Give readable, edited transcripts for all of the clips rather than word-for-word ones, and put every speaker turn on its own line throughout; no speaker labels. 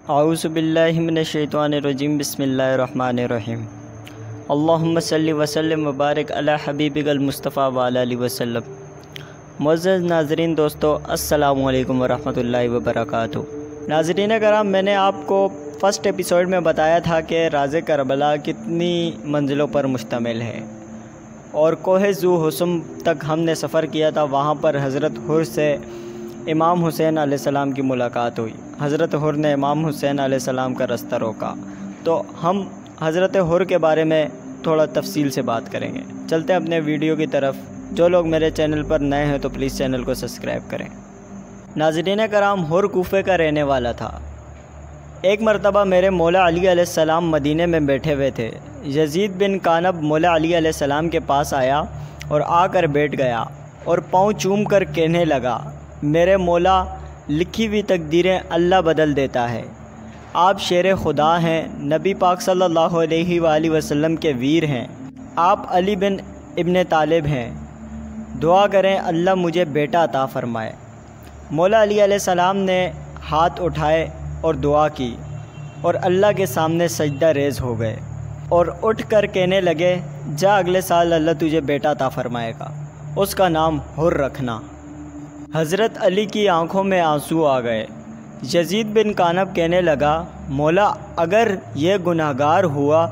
اعوذ باللہ من الشیطان الرجیم بسم اللہ الرحمن الرحیم اللہم صلی وسلم وبارک علی حبیبک المصطفیٰ وعلی آلہ وسلم۔ معزز ناظرین دوستو، السلام علیکم ورحمۃ اللہ وبرکاتہ۔ ناظرین کرام، میں نے آپ کو فرسٹ ایپیسوڈ میں بتایا تھا کہ راز کربلا کتنی منزلوں پر مشتمل ہے، اور کوہ ذو حسم تک ہم نے سفر کیا تھا۔ وہاں پر حضرت حر سے امام حسین علیہ السلام کی ملاقات ہوئی۔ حضرت حر نے امام حسین علیہ السلام کا رستہ روکا، تو ہم حضرت حر کے بارے میں تھوڑا تفصیل سے بات کریں گے۔ چلتے ہیں اپنے ویڈیو کی طرف۔ جو لوگ میرے چینل پر نئے ہیں تو پلیز چینل کو سبسکرائب کریں۔ ناظرین کرام، حر کوفے کا رہنے والا تھا۔ ایک مرتبہ میرے مولا علی علیہ السلام مدینے میں بیٹھے ہوئے تھے۔ یزید بن کانب مولا علی علیہ السلام کے پاس آیا اور آ کر بیٹھ گیا اور پاؤں چوم کر کہنے لگا، میرے مولا، لکھی ہوئی تقدیریں اللہ بدل دیتا ہے۔ آپ شیر خدا ہیں، نبی پاک صلی اللہ علیہ وآلہ وسلم کے ویر ہیں۔ آپ علی بن ابن طالب ہیں۔ دعا کریں اللہ مجھے بیٹا عطا فرمائے۔ مولا علی علیہ السلام نے ہاتھ اٹھائے اور دعا کی اور اللہ کے سامنے سجدہ ریز ہو گئے اور اٹھ کر کہنے لگے، جا اگلے سال اللہ تجھے بیٹا عطا فرمائے گا، اس کا نام حر رکھنا۔ حضرت علی کی آنکھوں میں آنسو آ گئے۔ یزید بن کانب کہنے لگا، مولا، اگر یہ گناہگار ہوا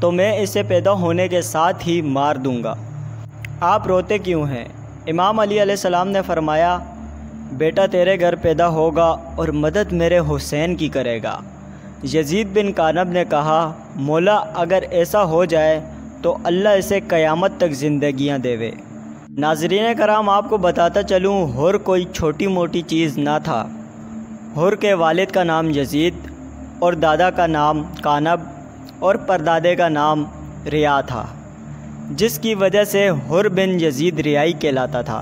تو میں اسے پیدا ہونے کے ساتھ ہی مار دوں گا۔ آپ روتے کیوں ہیں؟ امام علی علیہ السلام نے فرمایا، بیٹا تیرے گھر پیدا ہوگا اور مدد میرے حسین کی کرے گا۔ یزید بن کانب نے کہا، مولا، اگر ایسا ہو جائے تو اللہ اسے قیامت تک زندگیاں دے۔ ناظرین کرام، آپ کو بتاتا چلوں، حر کوئی چھوٹی موٹی چیز نہ تھا۔ حر کے والد کا نام یزید اور دادا کا نام کانب اور پردادے کا نام ریا تھا، جس کی وجہ سے حر بن یزید ریائی کہلاتا تھا۔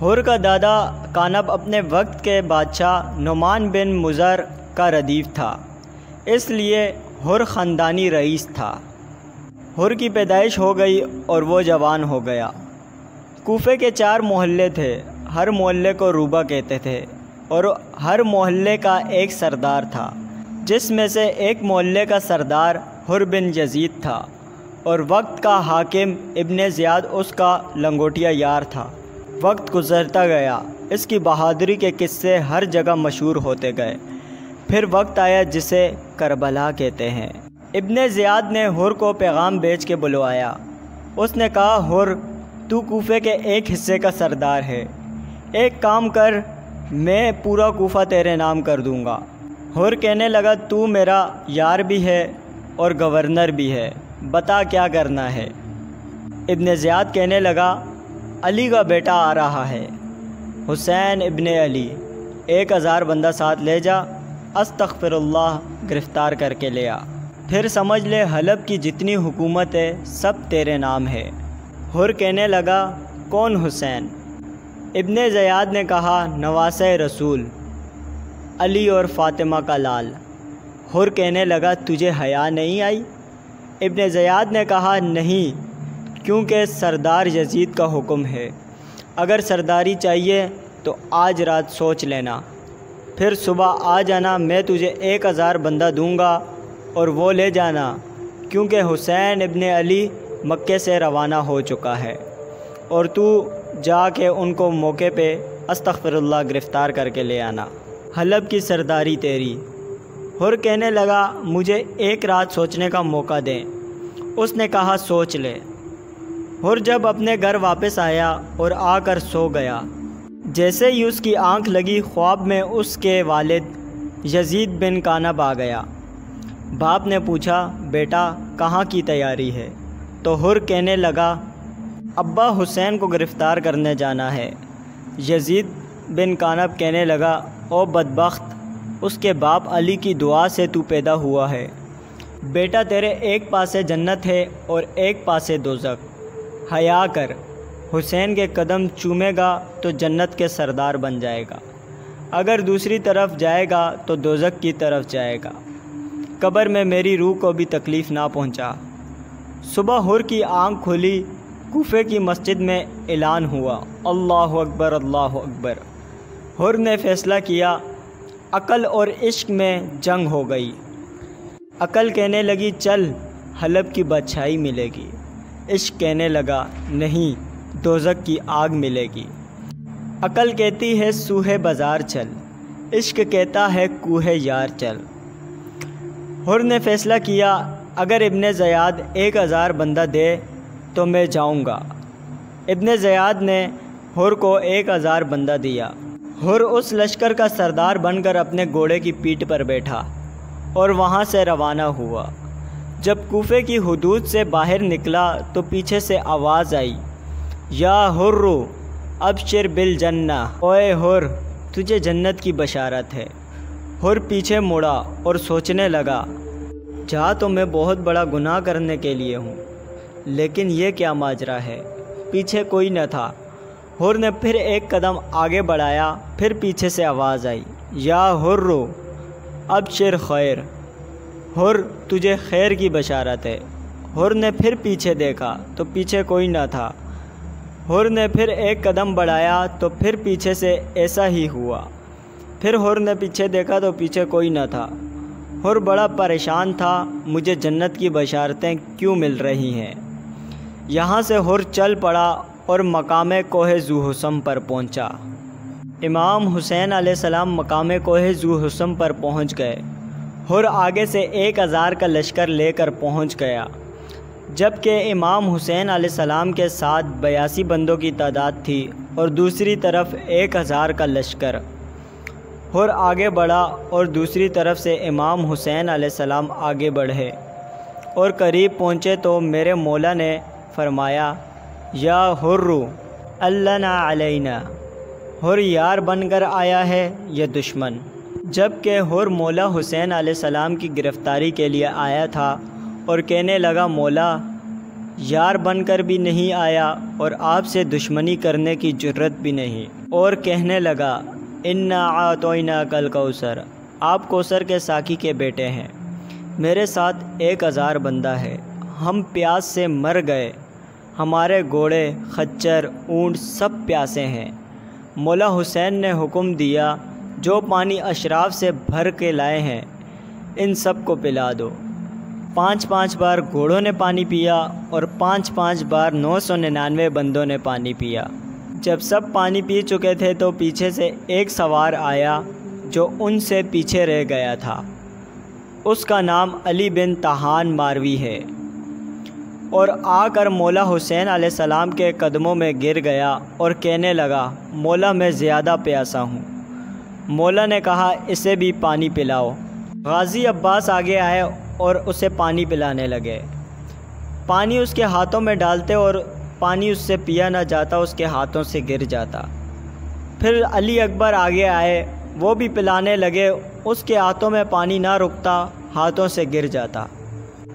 حر کا دادا کانب اپنے وقت کے بادشاہ نعمان بن مضر کا ردیف تھا، اس لیے حر خاندانی رئیس تھا۔ حر کی پیدائش ہو گئی اور وہ جوان ہو گیا۔ کوفے کے 4 محلے تھے، ہر محلے کو روبہ کہتے تھے، اور ہر محلے کا ایک سردار تھا، جس میں سے ایک محلے کا سردار حر بن یزید تھا، اور وقت کا حاکم ابن زیاد اس کا لنگوٹیا یار تھا۔ وقت گزرتا گیا، اس کی بہادری کے قصے ہر جگہ مشہور ہوتے گئے۔ پھر وقت آیا جسے کربلا کہتے ہیں۔ ابن زیاد نے حر کو پیغام بھیج کے بلوایا۔ اس نے کہا، حر، تو کوفے کے ایک حصے کا سردار ہے، ایک کام کر، میں پورا کوفہ تیرے نام کر دوں گا۔ حر کہنے لگا، تو میرا یار بھی ہے اور گورنر بھی ہے، بتا کیا کرنا ہے۔ ابن زیاد کہنے لگا، علی کا بیٹا آ رہا ہے، حسین ابن علی، 1000 بندہ ساتھ لے جا، استغفر اللہ گرفتار کر کے لے آ، پھر سمجھ لے حلب کی جتنی حکومت ہے سب تیرے نام ہے۔ حر کہنے لگا، کون حسین؟ ابن زیاد نے کہا، نواسہ رسول، علی اور فاطمہ کا لال۔ حر کہنے لگا، تجھے حیا نہیں آئی؟ ابن زیاد نے کہا، نہیں، کیونکہ سردار یزید کا حکم ہے، اگر سرداری چاہیے تو آج رات سوچ لینا، پھر صبح آ جانا، میں تجھے 1000 بندہ دوں گا اور وہ لے جانا، کیونکہ حسین ابن علی مکے سے روانہ ہو چکا ہے، اور تو جا کے ان کو موقع پہ استغفر اللہ گرفتار کر کے لے آنا، حلب کی سرداری تیری۔ حر کہنے لگا، مجھے 1 رات سوچنے کا موقع دیں۔ اس نے کہا، سوچ لے۔ حر جب اپنے گھر واپس آیا اور آ کر سو گیا، جیسے ہی اس کی آنکھ لگی، خواب میں اس کے والد یزید بن کانب آ گیا۔ باپ نے پوچھا، بیٹا کہاں کی تیاری ہے؟ تو حر کہنے لگا، ابا حسین کو گرفتار کرنے جانا ہے۔ یزید بن کانب کہنے لگا، او بدبخت، اس کے باپ علی کی دعا سے تو پیدا ہوا ہے، بیٹا تیرے ایک پاسے جنت ہے اور ایک پاسے دوزخ، حیا کر، حسین کے قدم چومے گا تو جنت کے سردار بن جائے گا، اگر دوسری طرف جائے گا تو دوزخ کی طرف جائے گا، قبر میں میری روح کو بھی تکلیف نہ پہنچا۔ صبح حر کی آنکھ کھلی، کوفے کی مسجد میں اعلان ہوا، اللہ اکبر اللہ اکبر۔ حر نے فیصلہ کیا، عقل اور عشق میں جنگ ہو گئی۔ عقل کہنے لگی چل حلب کی بادشاہی ملے گی، عشق کہنے لگا نہیں دوزخ کی آگ ملے گی۔ عقل کہتی ہے سوہے بازار چل، عشق کہتا ہے کوہ یار چل۔ حر نے فیصلہ کیا اگر ابن زیاد 1000 بندہ دے تو میں جاؤں گا۔ ابن زیاد نے حر کو 1000 بندہ دیا۔ حر اس لشکر کا سردار بن کر اپنے گھوڑے کی پیٹھ پر بیٹھا اور وہاں سے روانہ ہوا۔ جب کوفے کی حدود سے باہر نکلا تو پیچھے سے آواز آئی، یا حر ابشر بالجنہ، اوے حر تجھے جنت کی بشارت ہے۔ حر پیچھے مڑا اور سوچنے لگا، جا تو میں بہت بڑا گناہ کرنے کے لیے ہوں، لیکن یہ کیا ماجرا ہے، پیچھے کوئی نہ تھا۔ حر نے پھر ایک قدم آگے بڑھایا، پھر پیچھے سے آواز آئی، یا حر ابشر خیر، حر تجھے خیر کی بشارت ہے۔ حر نے پھر پیچھے دیکھا تو پیچھے کوئی نہ تھا۔ حر نے پھر ایک قدم بڑھایا تو پھر پیچھے سے ایسا ہی ہوا۔ پھر حر نے پیچھے دیکھا تو پیچھے کوئی نہ تھا۔ حر بڑا پریشان تھا، مجھے جنت کی بشارتیں کیوں مل رہی ہیں۔ یہاں سے حر چل پڑا اور مقام کوہ ذوحسم پر پہنچا۔ امام حسین علیہ السلام مقام کوہ ذوحسم پر پہنچ گئے۔ حر آگے سے 1000 کا لشکر لے کر پہنچ گیا، جبکہ امام حسین علیہ السلام کے ساتھ 82 بندوں کی تعداد تھی اور دوسری طرف 1000 کا لشکر۔ حر آگے بڑھا اور دوسری طرف سے امام حسین علیہ السلام آگے بڑھے اور قریب پہنچے تو میرے مولا نے فرمایا، یا حر اللنا علینا، حر یار بن کر آیا ہے یا دشمن؟ جبکہ حر مولا حسین علیہ السلام کی گرفتاری کے لیے آیا تھا اور کہنے لگا، مولا یار بن کر بھی نہیں آیا اور آپ سے دشمنی کرنے کی جرت بھی نہیں، اور کہنے لگا، انا اعطیناک الکوثر، آپ کوثر کے ساقی کے بیٹے ہیں، میرے ساتھ 1000 بندہ ہے، ہم پیاس سے مر گئے، ہمارے گھوڑے خچر اونٹ سب پیاسے ہیں۔ مولا حسین نے حکم دیا، جو پانی اشراف سے بھر کے لائے ہیں ان سب کو پلا دو۔ 5 بار گھوڑوں نے پانی پیا اور 5 بار 999 بندوں نے پانی پیا۔ جب سب پانی پی چکے تھے تو پیچھے سے ایک سوار آیا جو ان سے پیچھے رہ گیا تھا، اس کا نام علی بن طاہان ماروی ہے، اور آ کر مولا حسین علیہ السلام کے قدموں میں گر گیا اور کہنے لگا، مولا میں زیادہ پیاسا ہوں۔ مولا نے کہا، اسے بھی پانی پلاؤ۔ غازی عباس آگے آئے اور اسے پانی پلانے لگے۔ پانی اس کے ہاتھوں میں ڈالتے اور پانی اس سے پیا نہ جاتا، اس کے ہاتھوں سے گر جاتا۔ پھر علی اکبر آگے آئے، وہ بھی پلانے لگے، اس کے ہاتھوں میں پانی نہ رکتا، ہاتھوں سے گر جاتا۔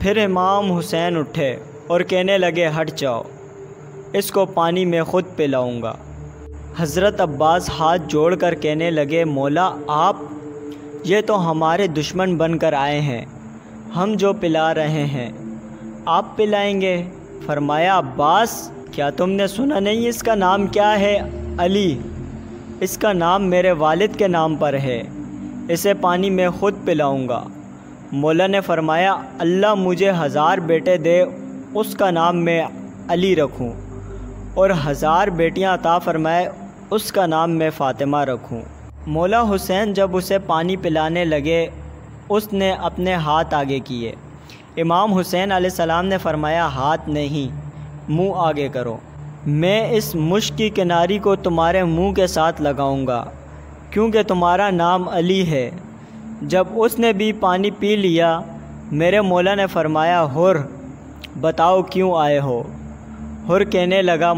پھر امام حسین اٹھے اور کہنے لگے، ہٹ جاؤ، اس کو پانی میں خود پلاؤں گا۔ حضرت عباس ہاتھ جوڑ کر کہنے لگے، مولا آپ، یہ تو ہمارے دشمن بن کر آئے ہیں، ہم جو پلا رہے ہیں آپ پلائیں گے؟ فرمایا، عباس کیا تم نے سنا نہیں اس کا نام کیا ہے؟ علی، اس کا نام میرے والد کے نام پر ہے، اسے پانی میں خود پلاؤں گا۔ مولا نے فرمایا، اللہ مجھے 1000 بیٹے دے، اس کا نام میں علی رکھوں، اور 1000 بیٹیاں عطا فرمائے، اس کا نام میں فاطمہ رکھوں۔ مولا حسین جب اسے پانی پلانے لگے، اس نے اپنے ہاتھ آگے کیے۔ امام حسین علیہ السلام نے فرمایا، ہاتھ نہیں، منہ آگے کرو، میں اس مشک کی کناری کو تمہارے منہ کے ساتھ لگاؤں گا، کیونکہ تمہارا نام علی ہے۔ جب اس نے بھی پانی پی لیا، میرے مولا نے فرمایا، حر بتاؤ کیوں آئے ہو؟ حر کہنے لگا،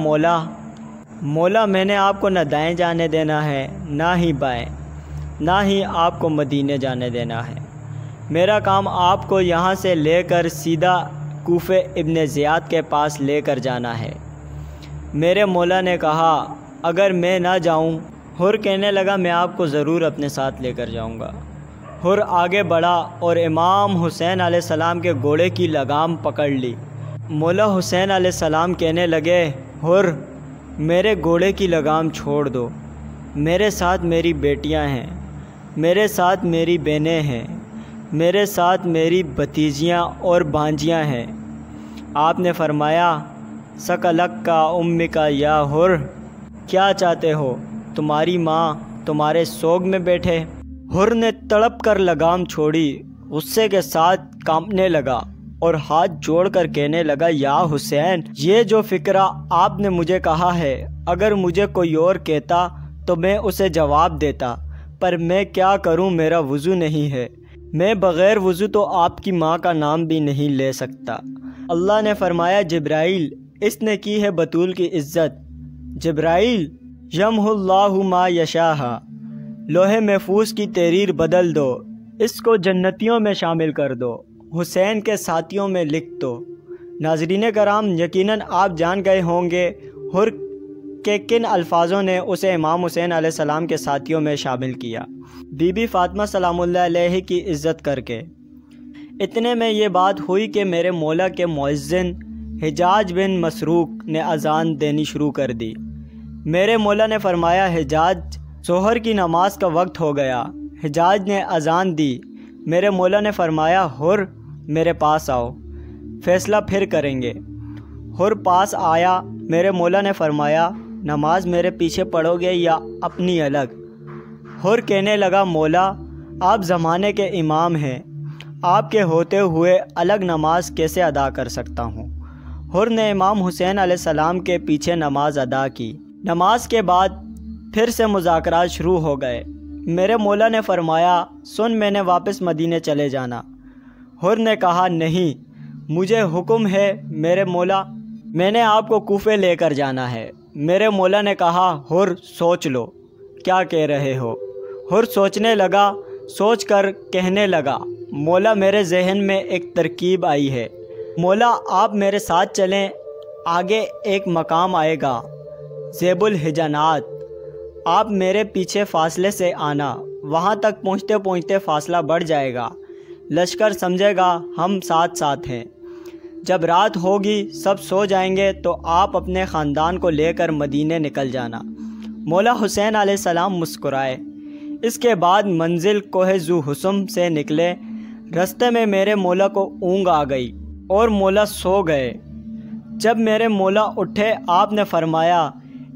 مولا میں نے آپ کو نہ دائیں جانے دینا ہے نہ ہی بائیں، نہ ہی آپ کو مدینے جانے دینا ہے، میرا کام آپ کو یہاں سے لے کر سیدھا کوفے ابن زیاد کے پاس لے کر جانا ہے۔ میرے مولا نے کہا، اگر میں نہ جاؤں؟ حر کہنے لگا، میں آپ کو ضرور اپنے ساتھ لے کر جاؤں گا۔ حر آگے بڑھا اور امام حسین علیہ السلام کے گھوڑے کی لگام پکڑ لی۔ مولا حسین علیہ السلام کہنے لگے، حر میرے گھوڑے کی لگام چھوڑ دو، میرے ساتھ میری بیٹیاں ہیں، میرے ساتھ میری بہنیں ہیں، میرے ساتھ میری بھتیجیاں اور بھانجیاں ہیں۔ آپ نے فرمایا سکلک کا امکا یا حر، کیا چاہتے ہو؟ تمہاری ماں تمہارے سوگ میں بیٹھے۔ حر نے تڑپ کر لگام چھوڑی، غصے کے ساتھ کانپنے لگا اور ہاتھ جوڑ کر کہنے لگا یا حسین، یہ جو فقرہ آپ نے مجھے کہا ہے، اگر مجھے کوئی اور کہتا تو میں اسے جواب دیتا، پر میں کیا کروں، میرا وضو نہیں ہے، میں بغیر وضو تو آپ کی ماں کا نام بھی نہیں لے سکتا۔ اللہ نے فرمایا جبرائیل، اس نے کی ہے بطول کی عزت۔ جبرائیل، یمحو اللہ ما یشاء، لوح محفوظ کی تحریر بدل دو، اس کو جنتیوں میں شامل کر دو، حسین کے ساتھیوں میں لکھ دو۔ ناظرین کرام، یقیناً آپ جان گئے ہوں گے حر کے کن الفاظوں نے اسے امام حسین علیہ السلام کے ساتھیوں میں شامل کیا، بی بی فاطمہ سلام اللہ علیہ کی عزت کر کے۔ اتنے میں یہ بات ہوئی کہ میرے مولا کے مؤذن حجاج بن مسروق نے اذان دینی شروع کر دی۔ میرے مولا نے فرمایا حجاج، ظہر کی نماز کا وقت ہو گیا۔ حجاج نے اذان دی۔ میرے مولا نے فرمایا حر، میرے پاس آؤ، فیصلہ پھر کریں گے۔ حر پاس آیا۔ میرے مولا نے فرمایا نماز میرے پیچھے پڑھو گے یا اپنی الگ؟ حر کہنے لگا مولا، آپ زمانے کے امام ہیں، آپ کے ہوتے ہوئے الگ نماز کیسے ادا کر سکتا ہوں؟ حر نے امام حسین علیہ السلام کے پیچھے نماز ادا کی۔ نماز کے بعد پھر سے مذاکرات شروع ہو گئے۔ میرے مولا نے فرمایا سن، میں نے واپس مدینے چلے جانا۔ حر نے کہا نہیں، مجھے حکم ہے میرے مولا، میں نے آپ کو کوفے لے کر جانا ہے۔ میرے مولا نے کہا حر سوچ لو، کیا کہہ رہے ہو؟ حر سوچنے لگا، سوچ کر کہنے لگا مولا میرے ذہن میں ایک ترکیب آئی ہے، مولا آپ میرے ساتھ چلیں، آگے ایک مقام آئے گا ذیب الحجانات، آپ میرے پیچھے فاصلے سے آنا، وہاں تک پہنچتے پہنچتے فاصلہ بڑھ جائے گا، لشکر سمجھے گا ہم ساتھ ساتھ ہیں۔ جب رات ہوگی سب سو جائیں گے تو آپ اپنے خاندان کو لے کر مدینے نکل جانا۔ مولا حسین علیہ السلام مسکرائے۔ اس کے بعد منزل کوہ ذو حسم سے نکلے۔ رستے میں میرے مولا کو اونگ آ گئی اور مولا سو گئے۔ جب میرے مولا اٹھے آپ نے فرمایا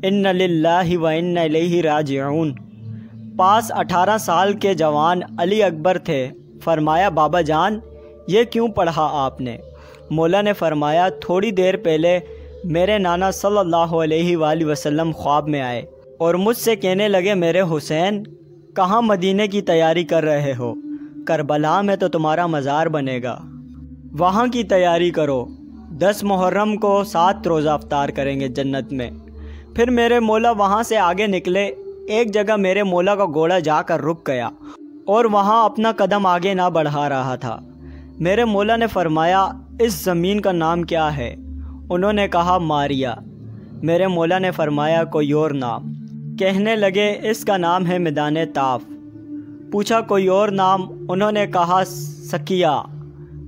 ان للہ و انا الیہ راجعون۔ پاس 18 سال کے جوان علی اکبر تھے۔ فرمایا بابا جان یہ کیوں پڑھا آپ نے؟ مولا نے فرمایا تھوڑی دیر پہلے میرے نانا صلی اللہ علیہ وآلہ وسلم خواب میں آئے اور مجھ سے کہنے لگے میرے حسین کہاں مدینے کی تیاری کر رہے ہو؟ کربلا میں تو تمہارا مزار بنے گا، وہاں کی تیاری کرو، 10 محرم کو 7 روزہ افطار کریں گے جنت میں۔ پھر میرے مولا وہاں سے آگے نکلے۔ ایک جگہ میرے مولا کا گھوڑا جا کر رک گیا اور وہاں اپنا قدم آگے نہ بڑھا رہا تھا۔ میرے مولا نے فرمایا اس زمین کا نام کیا ہے؟ انہوں نے کہا ماریا۔ میرے مولا نے فرمایا کوئی اور نام؟ کہنے لگے اس کا نام ہے میدان طاف۔ پوچھا کوئی اور نام؟ انہوں نے کہا سکیہ۔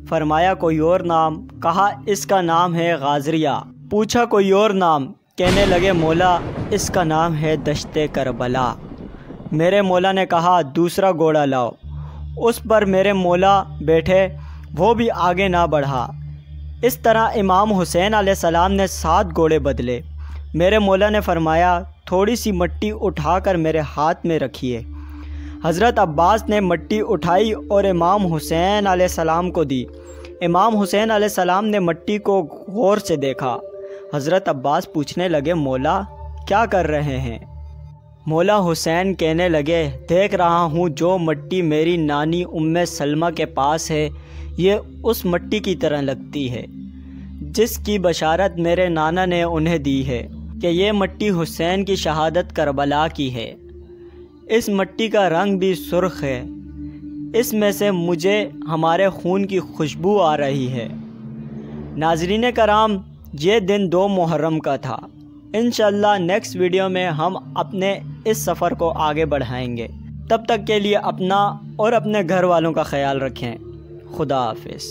فرمایا کوئی اور نام؟ کہا اس کا نام ہے غازریہ۔ پوچھا کوئی اور نام؟ کہنے لگے مولا اس کا نام ہے دشت کربلا۔ میرے مولا نے کہا دوسرا گھوڑا لاؤ۔ اس پر میرے مولا بیٹھے، وہ بھی آگے نہ بڑھا۔ اس طرح امام حسین علیہ السلام نے 7 گھوڑے بدلے۔ میرے مولا نے فرمایا تھوڑی سی مٹی اٹھا کر میرے ہاتھ میں رکھیے۔ حضرت عباس نے مٹی اٹھائی اور امام حسین علیہ السلام کو دی۔ امام حسین علیہ السلام نے مٹی کو غور سے دیکھا۔ حضرت عباس پوچھنے لگے مولا کیا کر رہے ہیں؟ مولا حسین کہنے لگے دیکھ رہا ہوں جو مٹی میری نانی ام سلمہ کے پاس ہے یہ اس مٹی کی طرح لگتی ہے جس کی بشارت میرے نانا نے انہیں دی ہے کہ یہ مٹی حسین کی شہادت کربلا کی ہے۔ اس مٹی کا رنگ بھی سرخ ہے، اس میں سے مجھے ہمارے خون کی خوشبو آ رہی ہے۔ ناظرین کرام، یہ دن 2 محرم کا تھا۔ انشاءاللہ نیکسٹ ویڈیو میں ہم اپنے اس سفر کو آگے بڑھائیں گے۔ تب تک کے لیے اپنا اور اپنے گھر والوں کا خیال رکھیں۔ خدا حافظ۔